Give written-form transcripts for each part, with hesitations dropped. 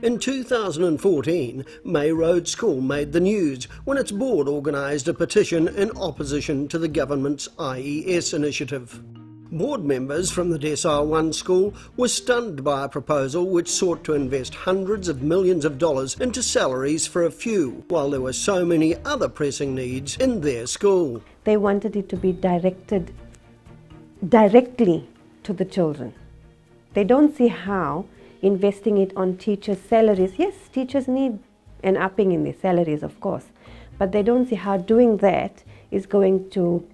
In 2014, May Road School made the news when its board organised a petition in opposition to the government's IES initiative. Board members from the Decile 1 school were stunned by a proposal which sought to invest hundreds of millions of dollars into salaries for a few, while there were so many other pressing needs in their school. They wanted it to be directed directly to the children. They don't see how investing it on teachers' salaries. Yes, teachers need an upping in their salaries, of course, but they don't see how doing that is going to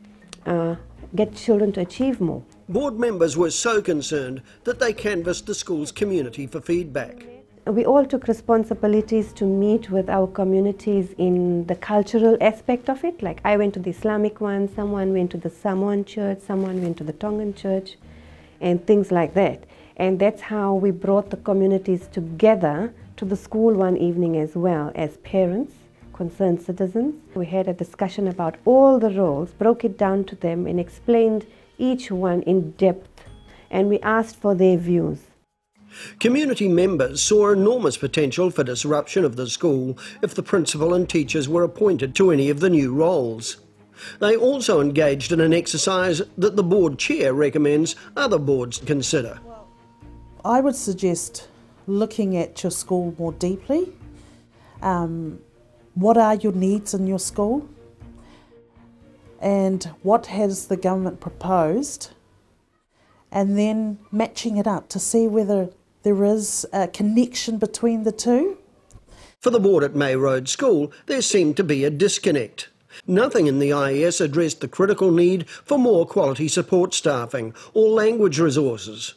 get children to achieve more. Board members were so concerned that they canvassed the school's community for feedback. We all took responsibilities to meet with our communities in the cultural aspect of it. Like I went to the Islamic one, someone went to the Samoan church, someone went to the Tongan church, and things like that. And that's how we brought the communities together to the school one evening as well, as parents, concerned citizens. We had a discussion about all the roles, broke it down to them and explained each one in depth, and we asked for their views. Community members saw enormous potential for disruption of the school if the principal and teachers were appointed to any of the new roles. They also engaged in an exercise that the board chair recommends other boards consider. I would suggest looking at your school more deeply. What are your needs in your school? And what has the government proposed? And then matching it up to see whether there is a connection between the two. For the board at May Road School, there seemed to be a disconnect. Nothing in the IES addressed the critical need for more quality support staffing or language resources.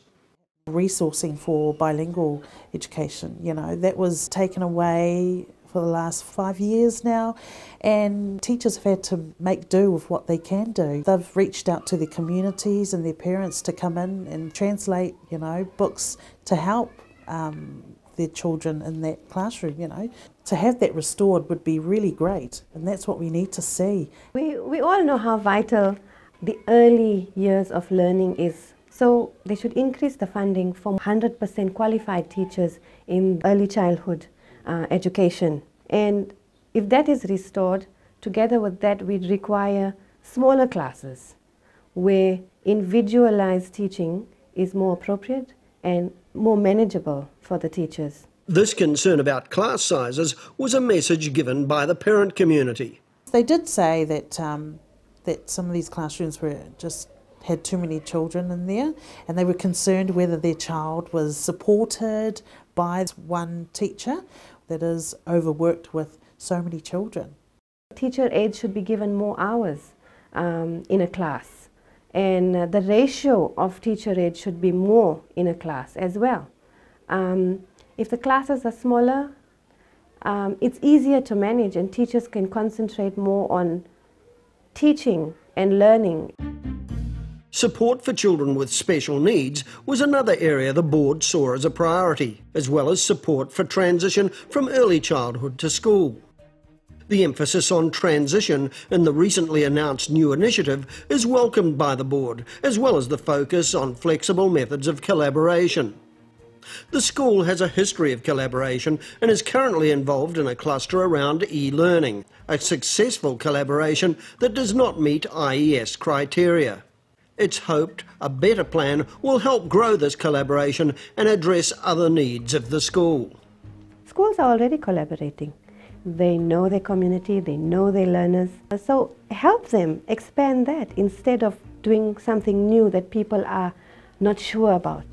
Resourcing for bilingual education, that was taken away for the last 5 years now, and teachers have had to make do with what they can do. They've reached out to their communities and their parents to come in and translate, books to help their children in that classroom, To have that restored would be really great, and that's what we need to see. We all know how vital the early years of learning is. So they should increase the funding for 100% qualified teachers in early childhood education. And if that is restored, together with that we'd require smaller classes where individualized teaching is more appropriate and more manageable for the teachers. This concern about class sizes was a message given by the parent community. They did say that that some of these classrooms had too many children in there, and they were concerned whether their child was supported by one teacher that is overworked with so many children. Teacher aides should be given more hours in a class, and the ratio of teacher aides should be more in a class as well. If the classes are smaller, it's easier to manage and teachers can concentrate more on teaching and learning. Support for children with special needs was another area the board saw as a priority, as well as support for transition from early childhood to school. The emphasis on transition in the recently announced new initiative is welcomed by the board, as well as the focus on flexible methods of collaboration. The school has a history of collaboration and is currently involved in a cluster around e-learning, a successful collaboration that does not meet IES criteria. It's hoped a better plan will help grow this collaboration and address other needs of the school. Schools are already collaborating. They know their community, they know their learners. So help them expand that instead of doing something new that people are not sure about.